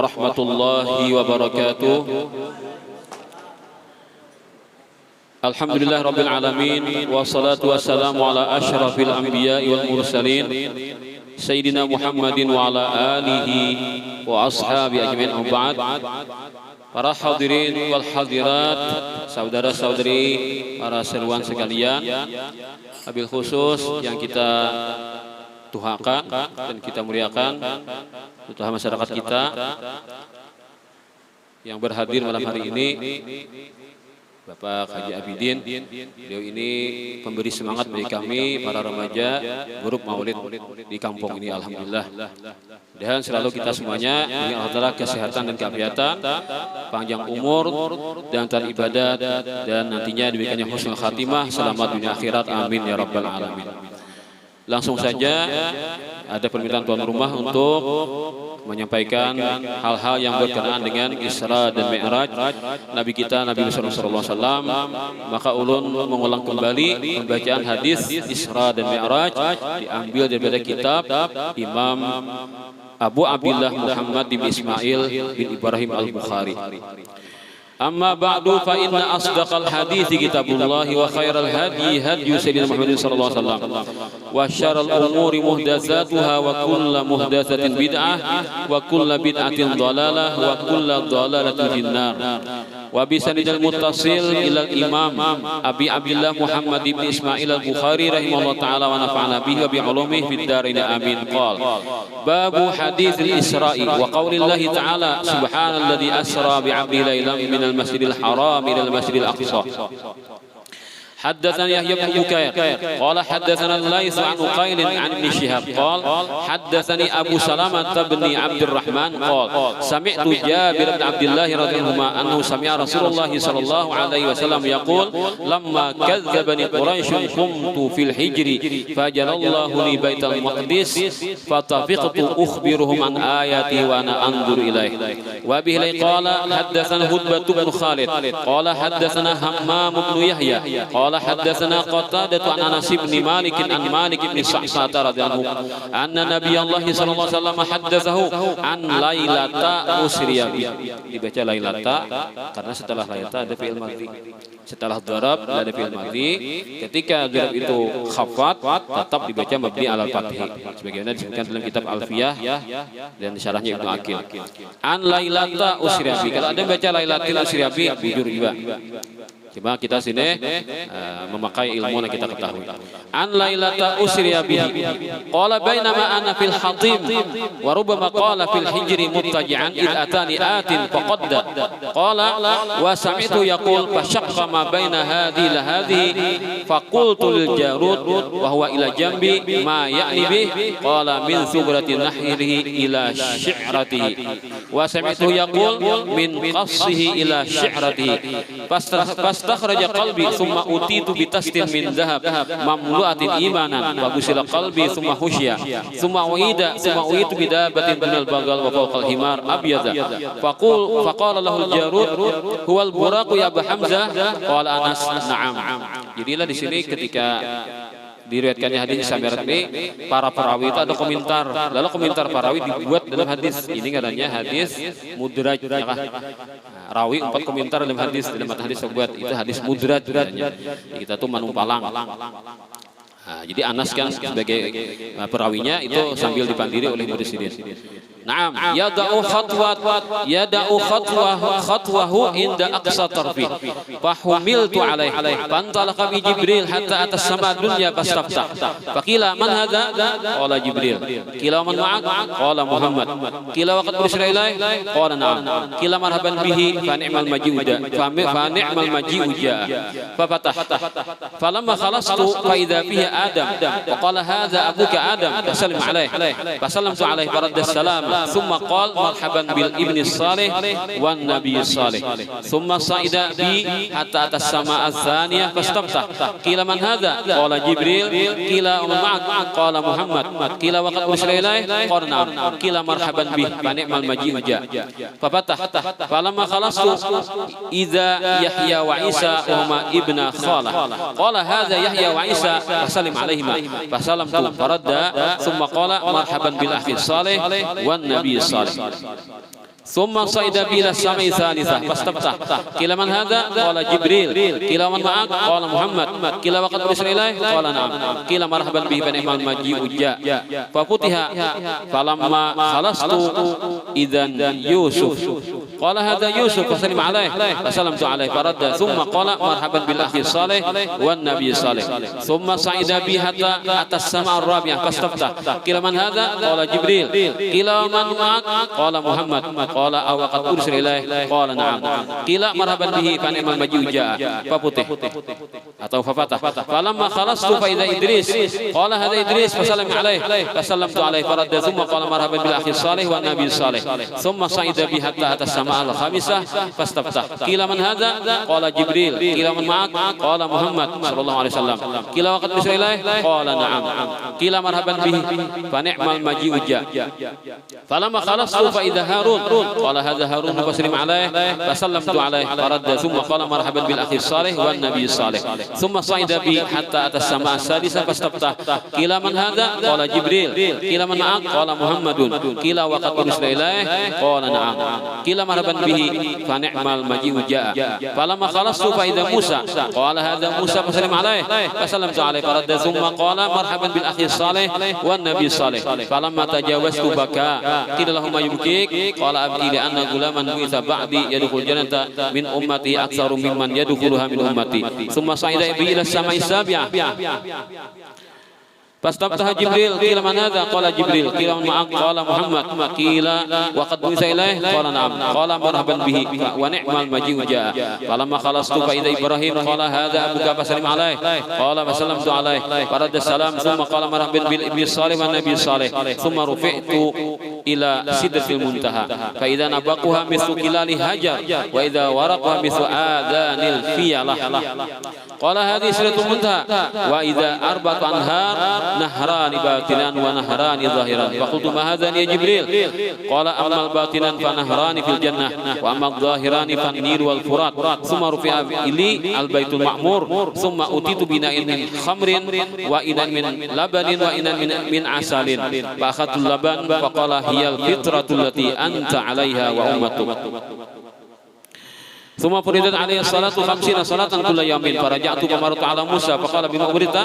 warahmatullahi wabarakatuh. Alhamdulillah rabbil alamin, wassalatu wassalamu ala asyrafil anbiya'i wal mursalin Sayyidina Muhammadin wa ala alihi wa ashabi ajmain. Ba'd. Para hadirin wal hadirat, saudara-saudari, para seruan sekalian, wabil khusus yang kita tuhakan dan kita muliakan, terutama masyarakat kita yang berhadir malam hari ini, Bapak Haji Abidin. Beliau ini pemberi semangat bagi kami para remaja grup Maulid di kampung ini. Alhamdulillah. Dan selalu kita semuanya ini alhamdulillah kesehatan dan keafiatan, panjang umur dan ibadah, dan nantinya diberikannya husnul khatimah, selamat dunia akhirat. Amin ya rabbal alamin. Langsung saja ada permintaan tuan rumah untuk menyampaikan hal-hal yang berkenaan dengan Isra dan Mi'raj Nabi kita Nabi sallallahu alaihi wasallam. Maka ulun mengulang kembali pembacaan hadis Isra dan Mi'raj diambil daripada kitab Imam Abu Abdillah Muhammad bin Ismail bin Ibrahim Al-Bukhari. Amma ba'du fa inna asdaqal hadithi kitabullahi wa khairal hadi hadyu sayyidina Muhammadin sallallahu alaihi wasallam wa syarrul umuri muhdatsatuha wa kullu muhdatsatin bid'ah wa kullu bid'atin dhalalah wa kullu dhalalatin finnar. Wa bisanidil muttasil ila imam Abi Abdillah Muhammad bin Ismail Al-Bukhari rahimahullah ta'ala wa nafa'ana bihi wa bi ulumihi fid dharain amin. Qala babu haditsil Isra'i wa qaulillahi ta'ala subhanalladzi asra bi 'abdihi lailan minal masjidil haram ilal masjidil aqsa. حدثنا يحيى بن بكير قال حدثنا الليث عن عقيل عن ابن شهاب قال حدثني أبو سلمة بن عبد الرحمن قال سمعت جابر بن عبد الله رضي الله عنهما أنه سمع رسول الله صلى الله عليه وسلم يقول لما كذبني قريش قمت في الحجر فجل الله لي بيت المقدس فطفقت أخبرهم عن آياتي وأنا أنظر إليه. وبه قال حدثنا هدبة بن خالد قال حدثنا همام بن يحيى قال حدثنا قتادة عن أنس بن مالك عن مالك بن سعسعة رضي الله عنه أن نبي الله صلى الله عليه وسلم حدثه عن lailata usriya bi. Dibaca lailata karena setelah lailata ada fi'il madhi, setelah darab ada fi'il madhi. Ketika darab itu khafat tetap dibaca mabni alal fathi sebagaimana disebutkan dalam kitab Alfiyah dan syarahnya Ibnu Aqil. An lailata usriya bi, kalau ada baca lailatul usriya bi bujur juga. Cuma kita sini memakai ilmu yang kita ketahui. An lailata usriya bihi qala bainama ana fil hatim wa rubbama qala fil hijri muttaji'an id atani atin faqadda qala wa sami'tu yaqul fashaqqa ma baina hadhihi la hadhihi faqultu lil jarud wa huwa ila jambi ma ya'ni bih qala min subrati nahrihi ila syi'ratihi wa sami'tu yaqul min qassihi ila syi'ratihi fastakhraja qalbi thumma utitu bitastin min dhahab mamlu'atin imanan wa busila qalbi thumma husya thumma uitu bidabatin minal bagal wa fawqal himar abyada faqala lahu al-jarud huwa al-buraqu ya Abu Hamzah qala Anas na'am. Jadilah di sini ketika diriwayatkannya hadis Samirat ini, para perawi itu ada komentar. Lalu komentar perawi dibuat dalam hadis. Ini katanya hadis mudraj. Ya kan? Rawi 4 komentar dalam hadis. Dalam hadis buat itu hadis mudraj. Kita tuh manumpalang. Nah, jadi Anas kan sebagai perawinya itu sambil dipandiri oleh murid sidin. Naam, yada'u khatwahu inda aqsa tarfi fa humiltu alaihi fantalaqa bi Jibril hatta atas sama dunya fastaftah faqila man hadha qala Jibril qila man ma'ak qala Muhammad qila waqad ursila ilaihi qala na'am qila marhaban bihi fa ni'mal maji'u ja'a fa fatah falamma khalastu fa idza fihi Adam wa qala hadha abuka Adam fasallim alaihi fasallamtu alaihi faradda salam ثم قال مرحبا بالابن الصالح والنبي الصالح ثم صعد بي حتى أتى السماء الثانية فاستفتح قيل من هذا قال جبريل قيل ومن معك قال محمد قيل وقد أرسل إليه قال نعم قيل مرحبا به فنعم المجيء جاء ففتح فلما خلصت إذا يحيى وعيسى وهما ابن خالة قال هذا يحيى وعيسى فسلم عليهما فسلمت فرد ثم قال مرحبا بالأخ الصالح والنبي الصالح ثم صعد بي إلى السماء الثالثة فاستفتح قيل من هذا قال جبريل قيل من معك قال محمد قيل وقد أرسل إليه قال نعم قيل مرحبا به فنعم المجيء جاء ففتح فلما خلصت إذا يوسف قال هذا يوسف فسلم عليه فسلمت عليه فرد ثم قال مرحبا بالأخ الصالح والنبي الصالح ثم صعد بي حتى أتى السماء الرابعة فاستفتح قيل من هذا قال جبريل قيل من معك قال محمد قال أو قد أرسل إليه قال نعم قيل مرحبا به فنعم المجيء جاء ففتح atau fafatah falamma khalastu fa idza idris qala hadza idris fasallam alaihi fasallamtu alaihi faradda thumma qala marhaban bil akhi salih wan nabi salih thumma sa'ida bi hatta atas sama al khamisah fastaftah qila man hadza qala jibril qila man ma'ak qala muhammad sallallahu alaihi wasallam qila waqad bisra ilaih qala na'am qila marhaban bihi fa ni'mal maji'u ja falamma khalastu fa idza harun qala hadza harun fasallim alaihi fasallamtu alaihi faradda thumma qala marhaban bil akhi salih wan nabi salih ثم صعد بي حتى أتى السماء السادسة فاستفتح قيل من هذا قال جبريل قيل من معك قال محمد قيل وقد أرسل إليه قال نعم قيل مرحبا به فنعم المجيء جاء فلما خلصت فإذا موسى قال هذا موسى فسلم عليه فسلمت عليه فرد ثم قال مرحبا بالأخ الصالح والنبي الصالح فلما تجاوزت بكى قيل له ما يبكيك قال أبكي لأن غلاما بعث بعدي يدخل الجنة من أمتي أكثر ممن يدخلها من أمتي ثم صعد بي إلى السماء السابعة فاستفتح جبريل قيل من هذا قال جبريل قيل من معك قال محمد قيل وقد بعث إليه قال نعم قال مرحبا به ونعم المجيء جاء فلما خلصت فإذا إبراهيم قال هذا أبوك فسلم عليه قال فسلمت عليه فرد السلام ثم قال مرحبا بالابن الصالح والنبي الصالح ثم رفعت إلى سدرة المنتهى فإذا نبقها مثل كلال هجر وإذا ورقها مثل آذان الفيلة قال هذه سدرة المنتهى وإذا أربعة أنهار نهران باطنان ونهران ظاهران فقلت ما هذان يا جبريل قال أما الباطنان فنهران في الجنة وأما الظاهران فالنيل والفرات ثم رفع إلي البيت المعمور ثم أتيت بإناء من خمر وإناء من لبن وإناء من عسل فأخذت اللبن فقال هي الفطرة التي أنت عليها وأمتك ثم فرضت عليه الصلاة 50 صلاة كل يوم فرجعت فمرت على موسى فقال بما أمرت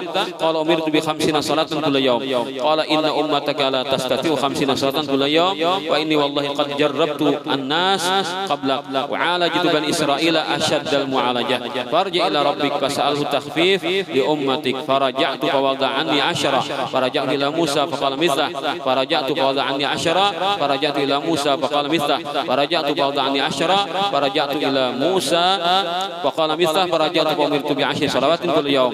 قال أمرت ب50 صلاة كل يوم قال إن أمتك لا تستطيع 50 صلاة كل يوم وإني والله قد جربت الناس قبلك وعالجت بني إسرائيل أشد المعالجة فارجع إلى ربك فسأله التخفيف لأمتك فرجعت فوضع عني 10 فرجعت إلى موسى فقال مثله فرجعت فوضع عني 10 فرجعت إلى موسى فقال مثله فرجعت فوضع عني 10 فرجعت إلى موسى فقال مثله فرجعت فأمرت ب10 صلوات كل يوم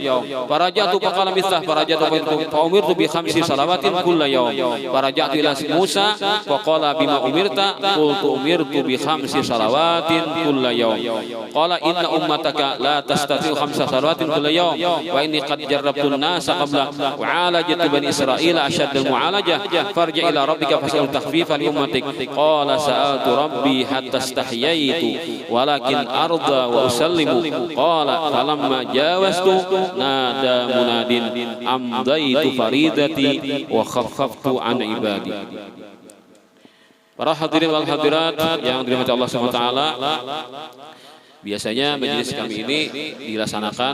فرجعت فقال مثله فرجعت فأمرت ب5 صلوات كل يوم فرجعت إلى موسى فقال بما أمرت قلت أمرت ب5 صلوات كل يوم قال إن أمتك لا تستطيع 5 صلوات كل يوم وإني قد جربت الناس قبلك وعالجت بني إسرائيل أشد المعالجة فارجع إلى ربك فاسأل تخفيف لأمتك قال سألت ربي حتى استحييت ولكن أرضى وأسلم قال فلما جاوزت نادى مناد أمضيت فريدتي وخففت عن عبادي. Para hadirin wal hadirat yang dirahmati Allah Subhanahu wa taala, biasanya majelis kami ini dilaksanakan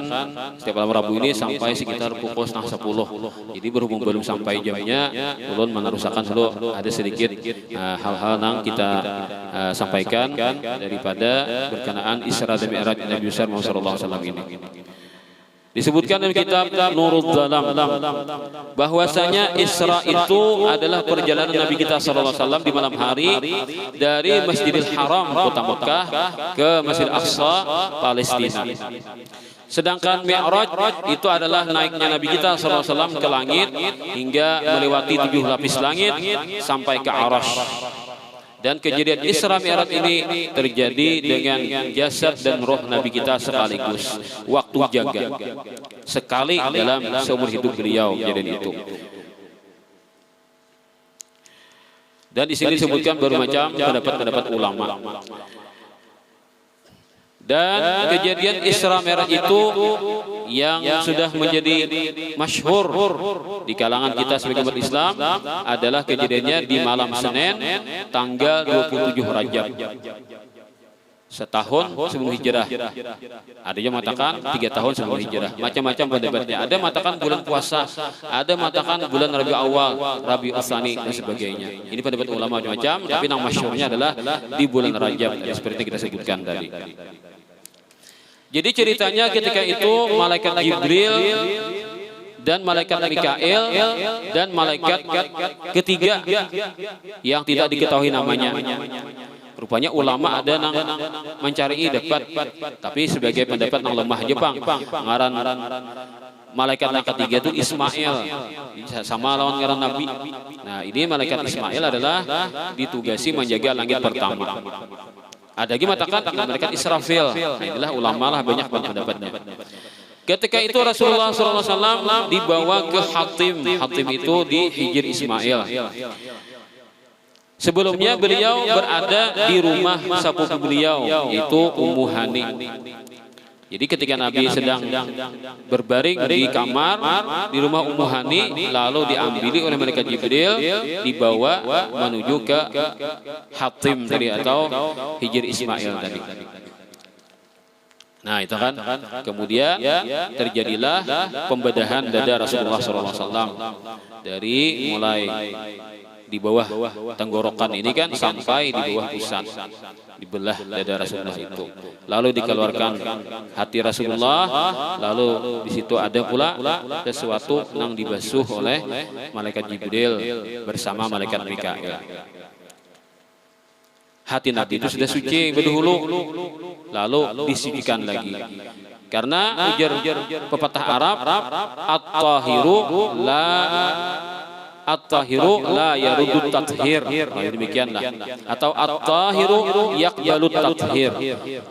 setiap malam Rabu ini sampai sekitar pukul 9:30. Jadi berhubung belum sampai jamnya, ulun meneruskan dulu ada sedikit hal-hal yang kita sampaikan daripada berkenaan Isra dan Mi'raj Nabi besar Muhammad sallallahu alaihi wasallam ini. Disebutkan dalam kitab Nurul Zalam bahwasanya Isra itu adalah perjalanan Nabi kita sallallahu alaihi wasallam di malam hari dari Masjidil Haram kota Mekah ke Masjid Aqsa Palestina. Sedangkan Mi'raj itu adalah naiknya Nabi kita sallallahu alaihi wasallam ke langit hingga melewati 7 lapis langit sampai ke Arasy. Dan kejadian Isra Mi'raj ini terjadi dengan jasad dan roh Nabi kita sekaligus, waktu jaga sekali dalam seumur hidup beliau kejadian itu. Dan di sini disebutkan bermacam pendapat ulama. Dan kejadian Isra Mi'raj itu yang sudah menjadi masyhur di kalangan kita sebagai umat Islam adalah kejadiannya di malam Senin tanggal 27 Rajab, setahun sebelum hijrah. Ada yang mengatakan 3 tahun sebelum hijrah. Macam-macam pendapat-nya. Ada mengatakan bulan puasa, ada mengatakan bulan Rabi Awal, Rabi Tsani dan sebagainya. Ini pendapat ulama macam-macam, tapi yang masyhurnya adalah di bulan Rajab seperti kita sebutkan tadi. Jadi ceritanya ketika itu malaikat Jibril dan malaikat Mikail dan malaikat ketiga yang tidak diketahui namanya. Rupanya ulama ada yang mencari dapat, tapi sebagai pendapat yang lemah Jepang, ngaran malaikat yang ketiga itu Ismail, sama lawan ngaran Nabi. Nah, ini malaikat Ismail adalah ditugasi menjaga langit pertama. Ada lagi mengatakan malaikat Israfil. Nah, inilah ulama lah banyak pendapatnya. Ketika itu Rasulullah SAW dibawa ke Hatim. Hatim itu di Hijr Ismail. Sebelumnya beliau berada di rumah sepupu beliau, yaitu Ummu Hani. Jadi ketika Nabi sedang berbaring di kamar di rumah Ummu Hani, lalu diambil oleh malaikat Jibril, dibawa menuju ke Hatim tadi atau Hijr Ismail tadi. Nah itu kan, kemudian terjadilah pembedahan dada Rasulullah SAW dari mulai di bawah tenggorokan ini kan sampai di bawah pusat, dibelah dada Rasulullah itu, lalu dikeluarkan hati Rasulullah, lalu di situ ada pula sesuatu yang dibasuh oleh malaikat Jibril bersama malaikat Mikail. Hati Nabi itu sudah suci berdahulu, lalu disucikan lagi. Karena ujar pepatah Arab, at-tahiru la yarudut tathir. Demikianlah. Atau at-tahiru yaqbalut tathir.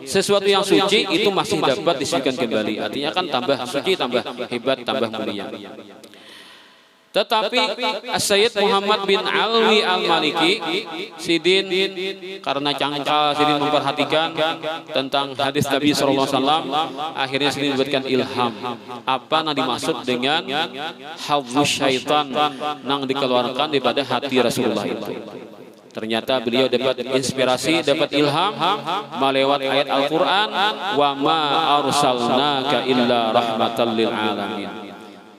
Sesuatu yang suci itu masih dapat disucikan kembali. Artinya kan tambah suci, tambah hebat, tambah mulia. Tetapi Sayyid Muhammad bin Alwi Al-Maliki Sidin, karena cangkal Sidin memperhatikan tentang hadis Nabi SAW, akhirnya Sidin membuatkan ilham apa yang dimaksud dengan hafzus syaitan yang dikeluarkan daripada hati Rasulullah itu. Ternyata beliau dapat inspirasi, dapat ilham melewat ayat Al-Quran, wa ma arsalnaka illa rahmatan lil alamin.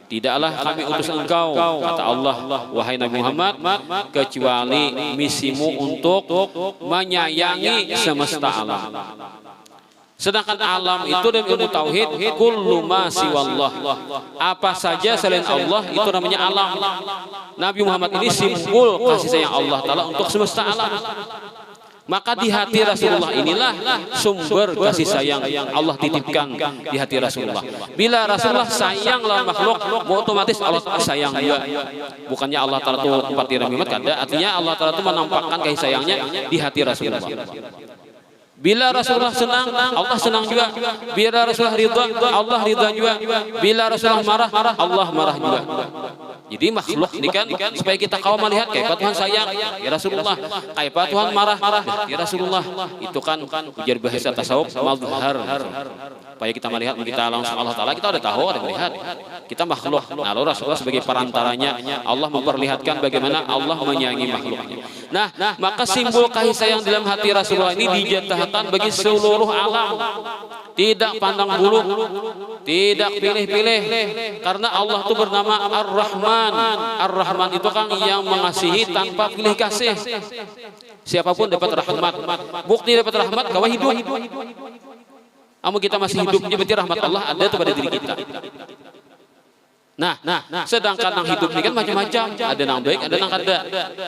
Tidaklah kami utus engkau, kata Allah, wahai Nabi Muhammad, kecuali misimu untuk menyayangi semesta alam. Sedangkan alam itu dalam ilmu tauhid, kullu ma siwallah, apa saja selain Allah itu namanya alam. Nabi Muhammad ini simbol kasih sayang Allah Ta'ala untuk semesta alam. Maka di hati Rasulullah inilah sumber kasih sayang yang Allah titipkan di hati Rasulullah. Bila Rasulullah sayang lawan makhluk, otomatis Allah sayang juga. Bukannya Allah Ta'ala itu tempat di Nabi Muhammad, kada. Artinya Allah Ta'ala itu menampakkan kasih sayangnya di hati Rasulullah. Bila Rasulullah senang, Allah senang juga. Bila Rasulullah ridha, Allah ridha juga. Bila Rasulullah marah, Allah marah juga. Jadi makhluk ini kan supaya kita kau melihat kayak Tuhan sayang ya Rasulullah, kayak Tuhan marah ya Rasulullah. Itu kan ujar bahasa tasawuf mazhar. Supaya kita melihat kita langsung Allah Ta'ala, kita udah tahu, ada melihat. Kita makhluk. Nah, lalu Rasulullah sebagai perantaranya, Allah memperlihatkan bagaimana Allah menyayangi makhluknya. Nah, maka simbol kasih sayang dalam hati Rasulullah ini dijatahkan bagi seluruh alam. Tidak pandang bulu, tidak pilih-pilih. Karena Allah itu bernama Ar-Rahman. Ar-Rahman itu kan yang mengasihi tanpa pilih kasih. Siapapun dapat rahmat. Bukti dapat rahmat, kau hidup. Namun kita masih hidupnya, berarti rahmat Allah ada pada diri kita. Nah, sedangkan yang hidup ini kan macam-macam. Ada yang baik, ada yang kada.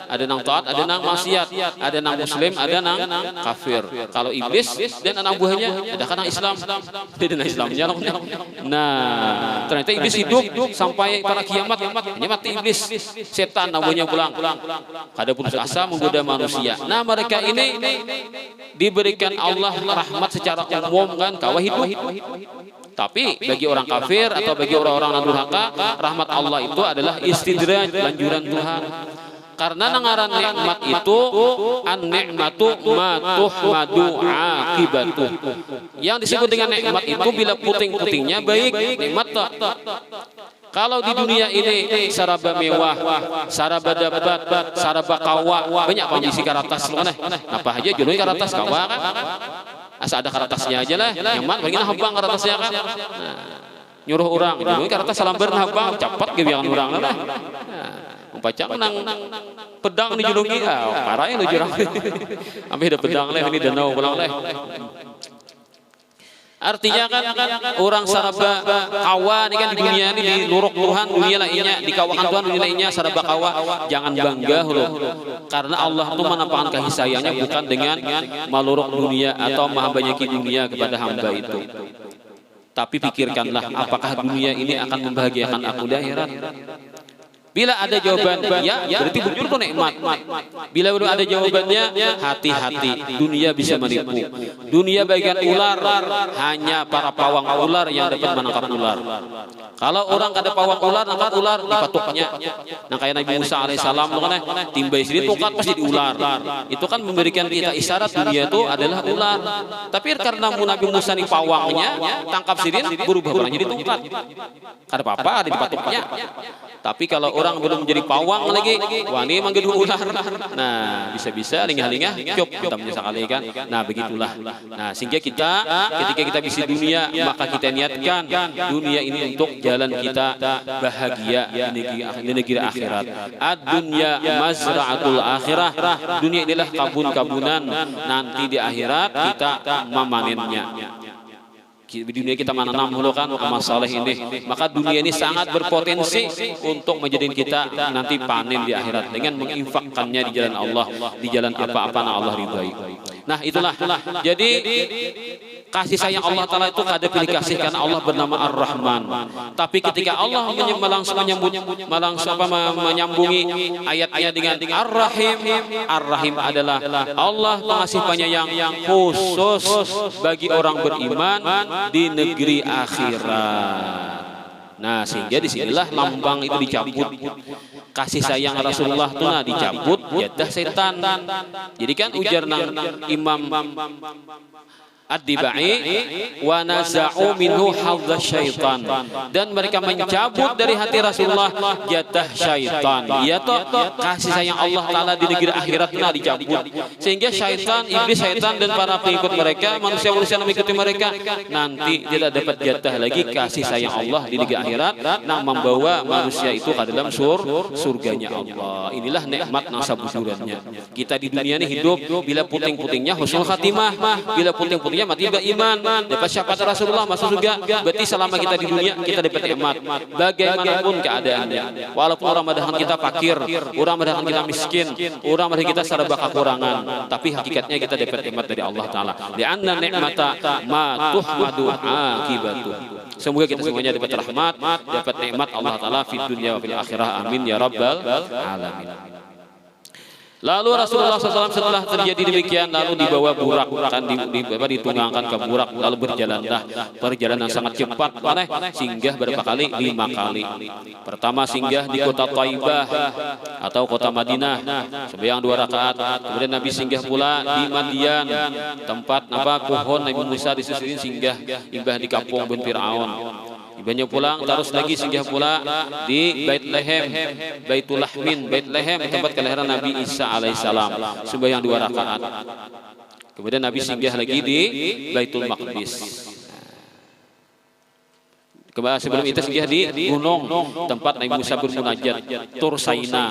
Ada yang taat, ada yang maksiat. Ada yang muslim, ada yang kafir. Kalau iblis dan anak buahnya, ada kan yang Islam. Ada yang Islamnya. Nah, ternyata iblis hidup sampai para kiamat. Hanya mati iblis. Setan namanya pulang. Kada putus asa menggoda manusia. Nah, mereka ini diberikan Allah rahmat secara umum kan, kawah hidup. Tapi bagi orang kafir atau bagi orang-orang yang durhaka, rahmat Allah itu adalah istidraj, lanjuran Tuhan. Karena nangaran nikmat itu an-nikmatu ma tuhmadu aqibatu. Yang disebut dengan nikmat itu bila puting-putingnya baik, nikmat tak. Kalau di dunia ini saraba mewah, saraba dapat, saraba kawa, banyak kondisi karatas mana? Apa aja jodoh karatas kawa kan? Asa ada karatasnya aja lah. Nyaman, pengen habang karatasnya kan? Nah, nyuruh orang, jodoh karatas salamber habang, cepat gebiangan orang lah. Umpacang nang pedang di julungi, parah yang lu jurang. Ambil ada pedang leh, ini danau pulang leh. Artinya kan orang saraba kawa ini kan di dunia ini di luruk Tuhan dunia lainnya di kawakan Tuhan dunia lainnya saraba kawa jangan bangga loh karena Allah itu menampakkan kasih sayangnya bukan dengan maluruk dunia atau maha banyaki dunia kepada hamba itu, tapi pikirkanlah apakah dunia ini akan membahagiakan aku di akhirat. Bila ada jawaban ya, berarti bujur itu nikmat. Bila belum ada jawabannya, hati-hati. Dunia bisa menipu. Dunia bagian ular, hanya para pawang ular yang dapat menangkap ular. Kalau orang kada pawang ular, nangkap ular dipatuknya. Nah kayak Nabi Musa alaihissalam, timbai sini tongkat pasti diular. Itu kan memberikan kita isyarat dunia itu adalah ular. Tapi karena Nabi Musa ini pawangnya, tangkap sirin berubah orang jadi tongkat. Ada apa-apa ada dipatuknya. Tapi kalau orang belum menjadi pawang lagi, wah ini manggil ular. Nah, bisa-bisa lingah-lingah, cop, kita sekali kan. Nah, begitulah. Nah, sehingga kita, ketika kita bisa dunia, maka kita niatkan dunia ini untuk jalan kita bahagia di negeri akhirat. Ad-dunya mazra'atul akhirah. Dunia inilah kabun-kabunan. Nanti di akhirat kita memanennya. Di dunia kita menanam dulu kan amal saleh ini, maka dunia ini sangat berpotensi untuk menjadikan kita nanti panen di akhirat dengan menginfakkannya di jalan Allah, di jalan apa-apa yang Allah ridhai. Nah itulah, jadi kasih sayang Allah Ta'ala itu kada pilih kasih karena Allah bernama Ar-Rahman. Tapi ketika Allah menyambungi ayat-ayat dengan Ar-Rahim, Ar-Rahim adalah Allah pengasih penyayang yang khusus bagi orang beriman di negeri akhirat. Nah sehingga disinilah lambang itu dicabut. Kasih sayang Rasulullah itu dicabut jatah setan. Jadi kan ujar nang Imam Ad-Dibai wa naza'u minhu hadza syaitan, dan mereka mencabut dari hati Rasulullah jatah syaitan, yaitu kasih sayang Allah Ta'ala di negeri akhirat telah dicabut, sehingga syaitan, iblis syaitan dan para pengikut mereka, manusia-manusia yang mengikuti mereka nanti tidak dapat jatah lagi kasih sayang Allah di negeri akhirat yang membawa manusia itu ke dalam surganya Allah. Inilah nikmat nasabusurannya. Kita di dunia ini hidup bila puting-putingnya husnul khatimah, bila puting-putingnya mati beriman, dapat syafaat Rasulullah masuk surga. Berarti selama kita di dunia kita dapat nikmat bagaimanapun keadaannya. Walaupun orang madahan kita fakir, orang madahan kita miskin, orang madahan kita serba kekurangan, tapi hakikatnya kita dapat nikmat dari Allah Ta'ala. Li'anna ni'mata ma tuhmadu aqibatu. Semoga kita semuanya dapat rahmat, dapat nikmat Allah Ta'ala fi dunia wa fil akhirah. Amin ya rabbal alamin. Lalu Rasulullah SAW setelah terjadi demikian lalu dibawa burak kan ditunggangan ke burak lalu berjalanlah perjalanan sangat cepat singgah berapa kali? 5 kali. Pertama singgah di kota Taibah atau kota Madinah sembahyang 2 rakaat. Kemudian Nabi singgah pula di Madian, tempat pohon Nabi Musa disusurin singgah imbah di kampung bin Fir'aun. Ibanya pulang terus lagi singgah pula di Baitul Lahmin, Baitul tempat kelahiran Nabi Isa alaihissalam, sembahyang 2 rakaat. Kemudian Nabi singgah lagi di Baitul Maqdis. Sebelum itu singgah di gunung tempat Nabi Musa bermunajat, Tur Saina.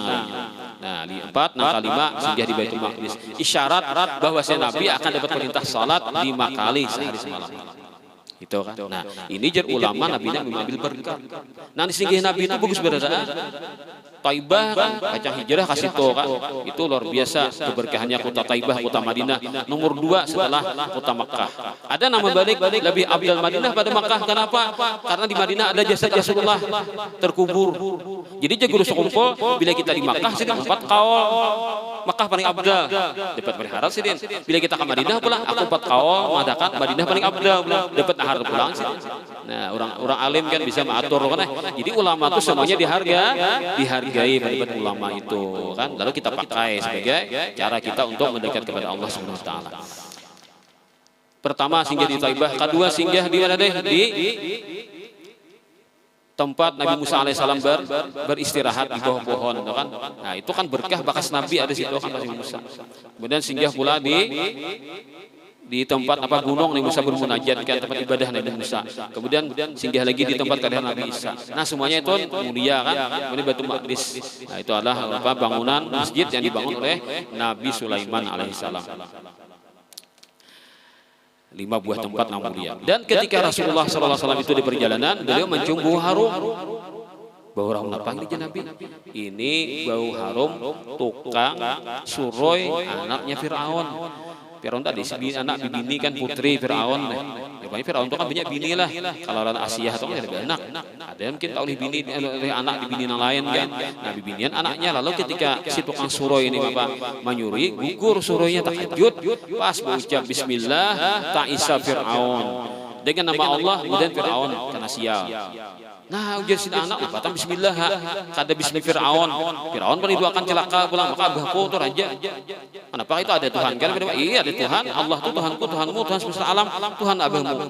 Nah, 4, nah kelima singgah di Baitul Maqdis. Isyarat bahwa Nabi akan dapat perintah salat 5 kali sehari semalam. Itu kan. Nah, ini jar ulama Nabi mengambil berkah. Nah, di singgih Nabi itu bagus berada. Taibah kan, kacang hijrah kasih to kan. Itu luar biasa keberkahannya kota Taibah, kota Madinah. Nomor 2 setelah kota Makkah. Ada nama balik lebih abdal Madinah pada Makkah. Kenapa? Karena di Madinah ada jasad Rasulullah terkubur. Jadi jago sekumpul bila kita di Makkah sini 4 kaul. Makkah paling abdal. Dapat berharap sih. Bila kita ke Madinah pula aku 4 kaul, madakan Madinah paling abdal. Dapat harta pulang sih. Nah, orang alim kan bisa mengatur kan. Jadi ulama itu semuanya dihargai hargai pendapat ulama itu kan, lalu kita pakai sebagai cara kita untuk mendekat kepada Allah Subhanahu wa taala. Pertama singgah di Taibah, kedua singgah di mana deh? Di tempat Nabi Musa alaihissalam beristirahat di bawah pohon, kan? Nah itu kan berkah bekas Nabi ada di situ kan Nabi Musa. Kemudian singgah pula di tempat apa gunung Nabi Musa bermunajat, kan tempat ibadah Nabi Musa. Kemudian singgah lagi di tempat kediaman Nabi Isa. Nah semuanya itu mulia kan. Kemudian Baitul Maqdis. Nah itu adalah apa bangunan masjid yang dibangun oleh Nabi Sulaiman alaihissalam. 5 buah tempat yang mulia. Dan ketika Rasulullah SAW itu di perjalanan, beliau mencium bau harum. Bau harum apa ini Nabi? Ini bau harum tukang suroi anaknya Fir'aun. Fir'aun tadi anak bini kan putri Fir'aun. Rupanya Fir'aun itu kan banyak bini lah. Kalau orang Asia atau ada anak. Ada yang mungkin tak oleh bini oleh anak di bini yang lain kan. Nah binian anaknya. Lalu ketika si tukang suroi ini Bapak menyuri, gugur suroinya tahajud. Pas mengucap Bismillah, ta'isa Fir'aun. Dengan nama Allah kemudian Fir'aun kena sial. Nah ujar si anak patang Bismillah kada Bismillah Fir'aun. Fir'aun akan celaka pulang, maka abahku itu raja. Kenapa itu ada Tuhan kan? Iya ada Tuhan, Allah itu Tuhanku, Tuhanmu, Tuhan semesta alam, Tuhan abahmu.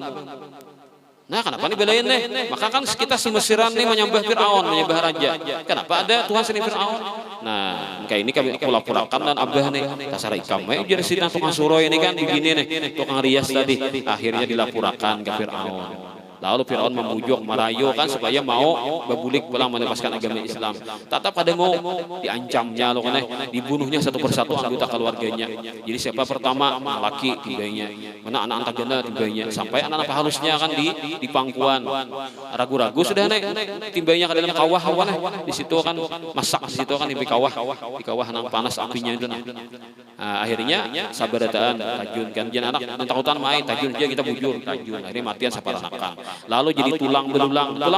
Nah kenapa ini belain nih? Maka kan kita semesiran nih menyembah Fir'aun, menyembah raja. Kenapa ada Tuhan selain Fir'aun? Nah kayak ini kami pura-purakan dan abah nih kasar ikam. Ujar si tukang suroi ini kan begini nih, tukang rias tadi. Akhirnya dilapurakan ke Fir'aun. Lalu Fir'aun memujuk, merayu kan supaya mau berbulik pulang melepaskan agama Islam. Tetap ada mau diancamnya loh kan, dibunuhnya satu persatu anggota keluarganya. Jadi siapa pertama laki tibanya, mana anak tagana tibanya, sampai anak-anak halusnya kan di pangkuan. Ragu-ragu sudah naik tibanya ke dalam kawah di situ kan masak di situ kan di kawah nang panas apinya itu. Nah, akhirnya sabar dataan tajun kan jangan anak takutan main tajun aja kita bujur tajun akhirnya matian saparanakan. Lalu jadi tulang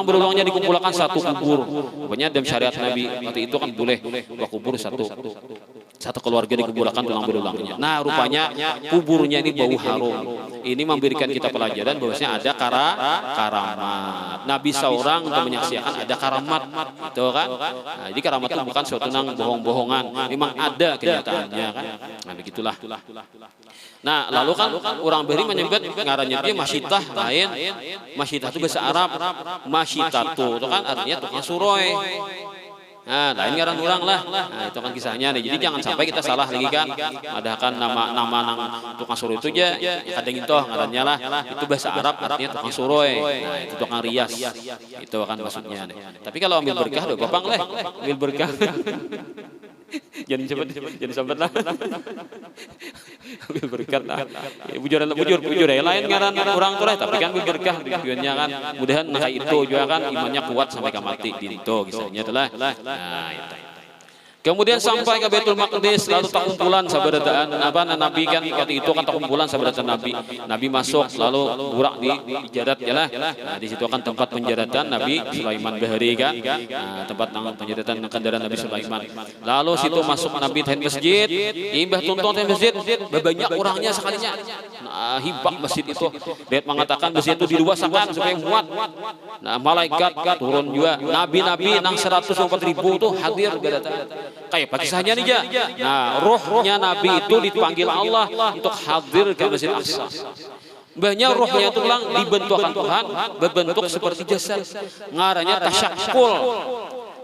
berulangnya dikumpulkan satu kubur. Pokoknya dalam syariat Nabi waktu itu kan boleh dua kubur satu keluarga dikumpulkan tulang berulangnya. Nah rupanya kuburnya ini bau harum. Ini memberikan kita pelajaran bahwasanya ada karamat. Nabi seorang untuk menyaksikan ada karamat, itu kan. Nah, jadi karamat itu bukan suatu nang bohong-bohongan, memang ada kenyataannya kan. Nah begitulah. Nah lalu kan orang beri menyebut ngarannya dia masyitah lain. Masyitah itu bahasa Arab. Masyitah itu kan artinya tukang suroi. Nah lain ngaran orang lah. Nah itu kan kisahnya nih. Jadi jangan sampai kita salah lagi kan. Padahal nama tukang suroi itu aja kadang itu ngarannya lah. Itu bahasa Arab artinya tukang suroi. Nah itu tukang rias. Itu kan maksudnya nih. Tapi kalau ambil berkah doa bapang lah. Ambil berkah. Jangan sempat lah. Ambil berkat lah. Bujur ya lain ngaran orang tuh lah. Tapi kan ambil berkah tujuannya kan. Mudahan nah itu juga kan imannya kuat sampai ke mati di itu kisahnya adalah. Nah itu. Kemudian sampai ke Baitul Maqdis lalu tak kumpulan sabarataan Nabi kan waktu itu kan tak kumpulan sabarataan Nabi masuk lalu burak di jadat ya lah. Nah di situ kan tempat penjaratan Nabi Sulaiman Bahari kan. Nah, tempat penjaratan kendaraan Nabi Sulaiman. Lalu situ masuk Nabi di masjid, imbah tuntun di masjid, banyak orangnya sekalinya. Nah, hibah masjid itu. Lihat mengatakan masjid itu diluaskan supaya muat. Nah, malaikat turun juga. Nabi-nabi nang 104.000 tuh hadir datang. Kayak kisahnya nih ya. Nah, rohnya Nabi itu dipanggil Allah untuk hadir ke Masjid Aqsa. Banyak rohnya itu dibentukkan Tuhan berbentuk seperti jasad. Ngarannya tasyakul.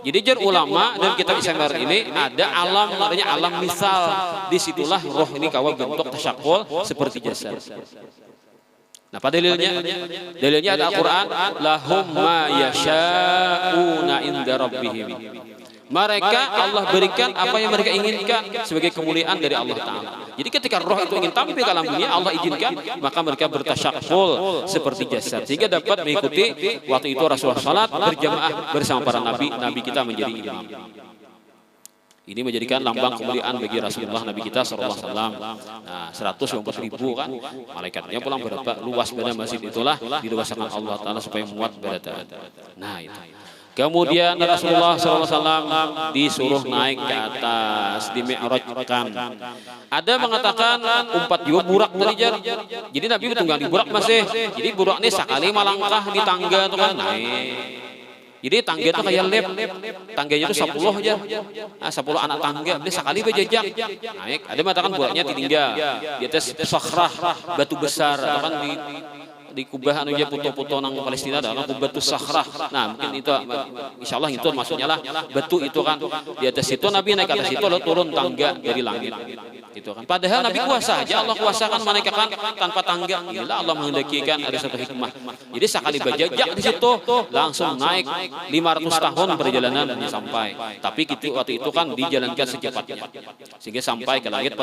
Jadi jar ulama dan kitab Islam ini ada alam namanya alam misal. Disitulah roh ini kawal bentuk tasyakul seperti jasad. Nah, pada dalilnya ada Al-Qur'an lahum ma yasha'una inda rabbihim. Mereka Allah berikan apa yang mereka inginkan sebagai kemuliaan dari Allah Ta'ala. Jadi ketika roh itu ingin tampil ke alam dunia, Allah izinkan, maka mereka bertasyakul seperti jasad. Sehingga dapat mengikuti waktu itu Rasulullah salat berjamaah bersama para nabi kita menjadi imam. Ini menjadikan lambang kemuliaan bagi Rasulullah Nabi kita SAW. Nah 150.000 kan, malaikatnya pulang berapa luas badan masjid itulah diluaskan Allah Ta'ala supaya muat badan. Nah itu. Kemudian Rasulullah SAW disuruh naik ke atas, di mi'rajkan. Ada mengatakan umpat juga burak tadi jar. Jadi Nabi tunggang di burak masih. Jadi burak ini sekali malangkah di tangga itu kan naik. Jadi tangga itu kayak lab, tangganya itu 10 aja, 10 anak tangga, dia sekali bejajak naik. Ada mengatakan buatnya tinggal di atas sakhrah, batu besar, atau kan di kubah anu aja foto-foto nang Palestina ada kubah tu sakhrah. Nah mungkin itu insyaallah itu maksudnya lah batu itu kan di atas itu Nabi naik ke atas itu lalu turun tangga dari langit itu kan. Padahal Nabi kuasa aja, Allah kuasakan mereka kan tanpa tangga. Gila Allah menghendakikan ada satu hikmah. Jadi sekali bajajak di situ langsung naik 500 tahun perjalanan sampai. Tapi waktu itu kan dijalankan secepatnya sehingga sampai ke langit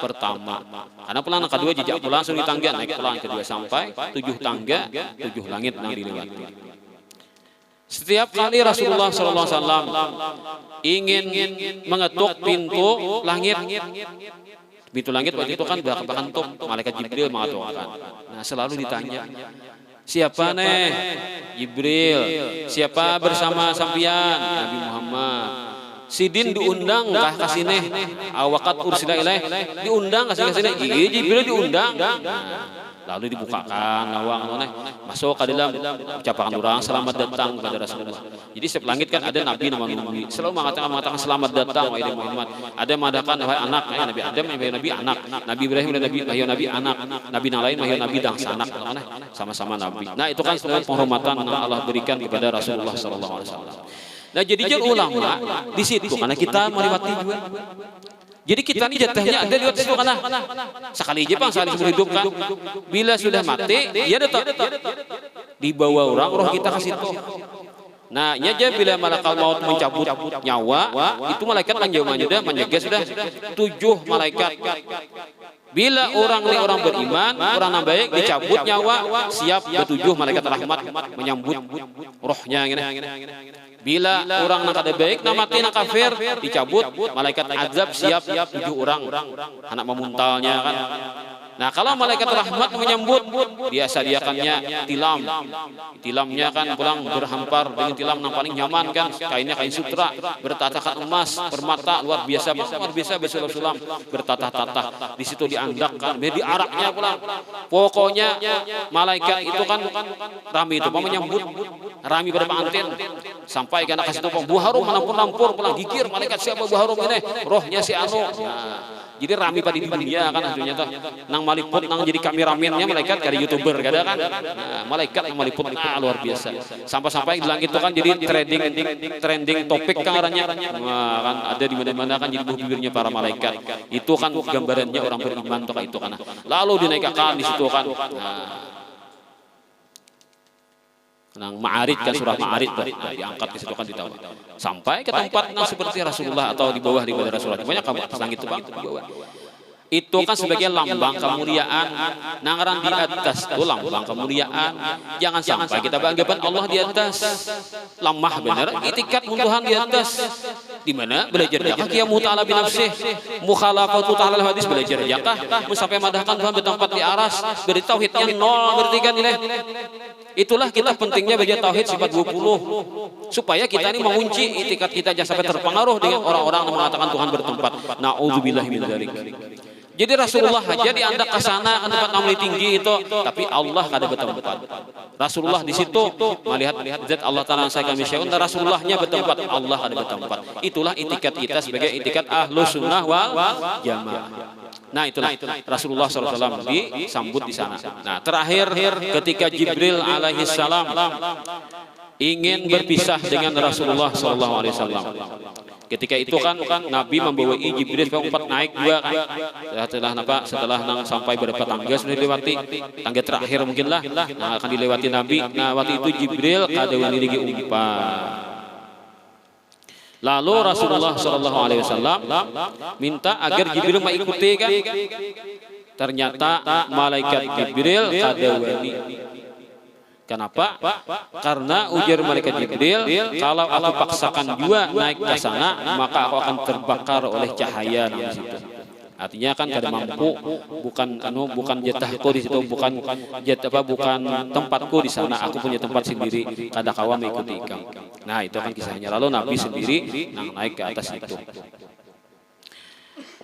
pertama. Karena pulang kedua jejak pulang langsung di tangga naik pulang kedua sampai 7 tangga, 7 langit yang dilewati. Setiap kali Rasulullah SAW ingin mengetuk pintu langit waktu itu kan sudah kebentuk malaikat Jibril mengatakan. Nah selalu ditanya, siapa nih Jibril? Siapa bersama sampian? Nabi Muhammad. Sidin diundang kah ke sini? Awakat ursila ilaih diundang ke sini? Iya Jibril diundang. Lalu dibukakan lawang masuk ke dalam ucapan orang selamat datang kepada Rasulullah. Jadi setiap langit kan ada nabi nama nabi selalu mengatakan selamat datang wahai Muhammad. Ada mengatakan wahai anak Nabi Adam wahai nabi anak, Nabi Ibrahim wahai nabi anak, nabi yang lain wahai nabi dan sanak sama-sama nabi. Nah itu kan sebenarnya penghormatan yang Allah berikan kepada Rasulullah SAW. Nah jadi ulama di situ karena kita melewati juga. Jadi kita ini jatahnya ada lewat situ karena sekali aja bang sekali seumur hidup kan. Bila sudah mati, dia tetap dibawa orang roh kita ke situ. Nah, aja bila malaikat maut mencabut nyawa, itu malaikat menjaga sudah 7 malaikat. Bila orang beriman, orang yang baik dicabut nyawa, siap 7 malaikat rahmat menyambut rohnya gini. Bila orang yang kada baik, mati nak kafir, dicabut malaikat azab siap 7 orang anak memuntalnya kan. Nah kalau malaikat rahmat menyambut, dia sediakannya tilam. Tilamnya kan pulang berhampar dengan tilam yang paling nyaman kan, kainnya kain sutra, bertatakan emas, permata luar biasa bersulam-sulam, bertatah-tatah. Di situ diandakkan, diaraknya pulang. Pokoknya malaikat itu kan rami itu menyambut, rami pada pengantin. Sampai karena kasih topong buah harum lampur pulang gigir malaikat siapa buah harum ini, rohnya si anu. Jadi rami pada di dunia kan akhirnya tuh nang maliput nang jadi kameramennya malaikat kada YouTuber kada kan. Nah, malaikat nang maliput luar biasa. Sampai-sampai di langit itu kan jadi trending topik kan arahnya. Nah, kan ada di mana-mana kan jadi bibirnya para malaikat. Itu kan gambarannya orang beriman tuh kayak itu kan. Lalu dinaikkan di situ kan. Nang Ma'arij kan surah Ma'arij diangkat ke situ kan ditawa sampai ke tempat yang seperti Rasulullah atau di bawah daripada Rasulullah. Banyak kamu langit itu bang di bawah. Itu kan sebagai lambang kemuliaan. Nangaran di atas itu lambang kemuliaan. Jangan sampai kita beranggapan Allah di atas. Lemah benar. Itikat muntuhan di atas. Di mana belajar jakah qiyamu ta'ala bi nafsih. Mukhalafatu ta'ala hadis belajar jakah. Sampai madahkan Tuhan bertempat di aras. Beri tauhid yang nol berarti kan nilai. Itulah kita pentingnya belajar tauhid sifat 20 supaya kita ini mengunci itikat kita jangan sampai terpengaruh dengan orang-orang yang mengatakan Tuhan bertempat. Nauzubillahi min dzalik. Jadi Rasulullah aja diandak ke sana ke tempat namanya tinggi itu, tapi Allah kada bertempat. Rasulullah di situ melihat zat Allah Taala saya kami syai'un, Rasulullahnya bertempat, Allah kada bertempat. Itulah itikat kita sebagai itikat Ahlus Sunnah wal Jamaah. Nah itulah Rasulullah SAW disambut di sana. Nah terakhir ketika Jibril alaihissalam ingin berpisah dengan Rasulullah SAW. Ketika itu kan Nabi membawa Jibril sempat naik juga kan. Setelah sampai beberapa tangga sudah dilewati, tangga terakhir mungkin lah. Nah akan dilewati Nabi. Nah waktu itu Jibril kada lagi umpan. Lalu Rasulullah SAW minta agar Jibril mengikuti kan. Ternyata malaikat Jibril kada wani. Kenapa? Karena ujar malaikat Jibril, kalau aku paksakan juga naik ke sana, maka aku akan terbakar oleh cahaya di situ. Artinya kan kada mampu, bukan jatahku di situ, bukan tempatku di sana, aku punya tempat sendiri, kada kawa mengikuti ikam. Nah itu kan kisahnya. Lalu Nabi sendiri naik ke atas itu.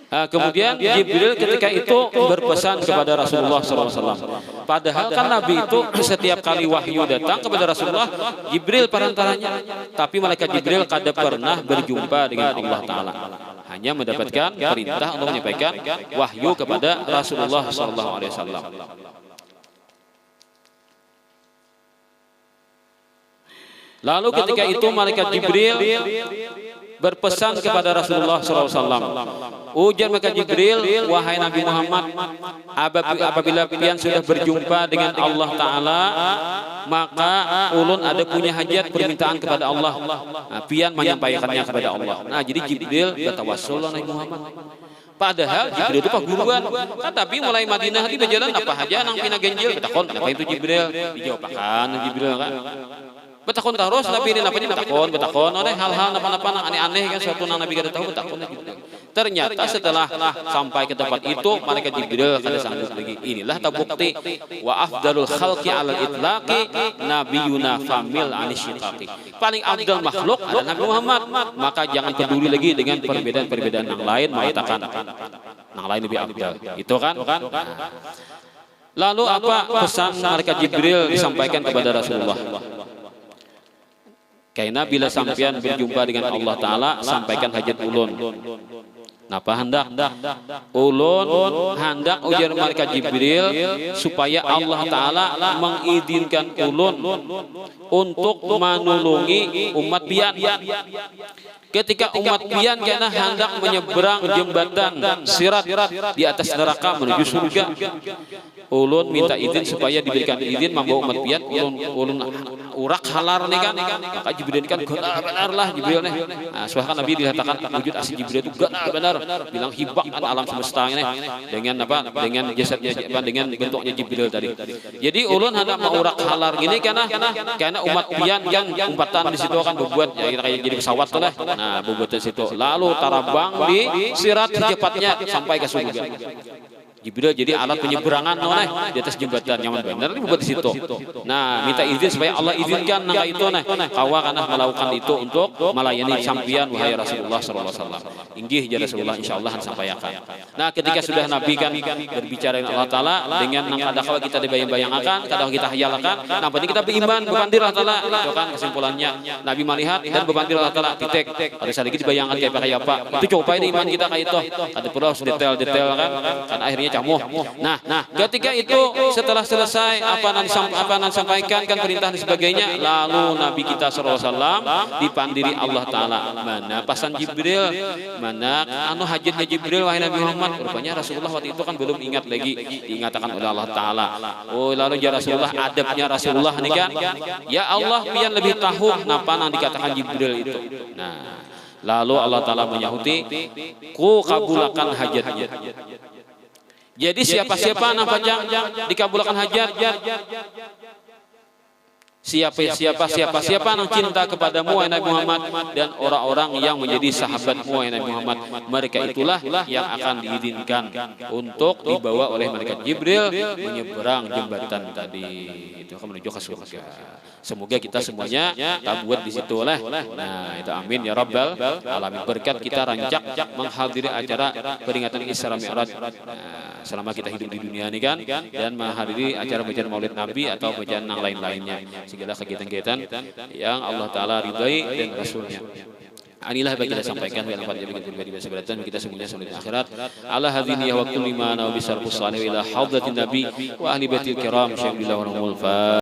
Kemudian Jibril ketika itu berpesan kepada Rasulullah SAW. Padahal kan Nabi itu setiap kali wahyu datang kepada Rasulullah, Jibril perantaranya. Tapi malaikat Jibril kada pernah berjumpa dengan Allah Ta'ala. Hanya mendapatkan perintah untuk menyampaikan wahyu kepada Rasulullah SAW. Lalu ketika itu malaikat Jibril berpesan kepada Rasulullah SAW. Ujar malaikat Jibril, wahai Nabi Muhammad, apabila pian sudah berjumpa dengan Allah Ta'ala, maka ulun ada punya hajat permintaan kepada Allah. Nah, pian menyampaikannya kepada Allah. Nah, jadi Jibril bertawassul Nabi Muhammad. Padahal Jibril itu paguruan. Kan tapi mulai Madinah di berjalan apa aja nang pina genjil. Takon, apa itu Jibril? Dijawabkan Jibril kan. Betakon terus tapi ini apa betakon oleh hal-hal apa-apa aneh-aneh kan suatu nang Nabi kada tahu betakon gitu. Ternyata setelah sampai ke tempat itu malaikat Jibril kada sanggup lagi. Inilah tabukti wa afdalul khalqi 'alal itlaqi nabiyuna famil anisyiqaqi. Paling afdal makhluk adalah Nabi Muhammad. Maka jangan peduli lagi dengan perbedaan-perbedaan yang lain, mengatakan yang lain lebih afdal. Itu kan? Lalu apa pesan malaikat Jibril disampaikan kepada Rasulullah? Karena bila sampean berjumpa dengan Allah Ta'ala, sampaikan hajat ulun. Napa hendak? Ulun hendak ujar malaikat Jibril supaya Allah Ta'ala mengizinkan ulun untuk menolongi umat pian. Ketika umat pian kena hendak menyeberang jembatan sirat di atas neraka menuju surga, ulun minta izin supaya diberikan izin membawa umat pian. Ulun urak halar nih kan, maka Jibril kan benar lah Jibril nih. Nah, soalnya Nabi dikatakan wujud asli Jibril itu benar, bilang hibak kan alam semesta ini dengan apa? Dengan jasadnya, dengan bentuknya Jibril tadi. Jadi ulun hendak mau urak halar gini karena umat pian yang umpatan di situ kan berbuat ya kayak jadi pesawat tuh lah. Nah, berbuat di situ. Lalu tarabang di sirat secepatnya sampai ke surga. Jibril jadi alat penyeberangan di atas jembatan yang benar ini buat di situ. Nah, minta izin supaya Allah izinkan nang itu kawa kana melakukan itu untuk melayani sampian wahai Rasulullah sallallahu alaihi wasallam. Inggih ya Rasulullah insyaallah sampaikan. Nah, ketika sudah Nabi kan berbicara dengan Allah Taala dengan nang ada kalau kita dibayang-bayangkan, kadang kita hayalkan, nah penting kita beriman bebandir Allah Taala. Itu kan kesimpulannya. Nabi melihat dan bebandir Allah Taala titik. Ada sedikit dibayangkan kayak apa. Itu coba ini iman kita kayak itu. Ada perlu detail-detail kan akhirnya camuh. Nah, ketika itu setelah selesai apa nan sampaikan kan perintah dan sebagainya, lalu Nabi kita sallallahu alaihi wasallam dipandiri Allah Taala. Mana pasan Jibril, mana hajatnya Jibril wahai Nabi Muhammad. Rupanya Rasulullah waktu itu kan belum ingat lagi, diingatkan oleh Allah Taala. Oh, lalu ya Rasulullah adabnya Rasulullah nih kan. Ya Allah, pian lebih tahu napa nang dikatakan Jibril itu. Nah, lalu Allah Taala menyahuti, ku kabulakan hajatnya. Jadi siapa-siapa nampak dikabulkan hajat. Siapa yang cinta kepadamu wahai Nabi Muhammad dan orang-orang yang menjadi sahabatmu wahai Nabi Muhammad, mereka itulah yang akan diizinkan untuk dibawa oleh malaikat Jibril menyeberang jembatan tadi. Itu akan menuju ke surga. Semoga kita semuanya buat di situ lah. Nah, itu amin ya rabbal alamin. Berkat kita rancak menghadiri acara peringatan Isra Mi'raj. Selama kita hidup di dunia ini kan, dan menghadiri acara bacaan Maulid Nabi atau bacaan yang lain-lainnya. Segala kegiatan-kegiatan yang Allah Ta'ala ridai dan Rasulnya. Inilah yang kita sampaikan dalam pada bikin pribadi berseberatan kita semuanya sampai akhirat. Ala hadhihi wa kulli ma nabi sarfus salih ila hadratin nabi wa ahli baitil kiram syai'illahu wa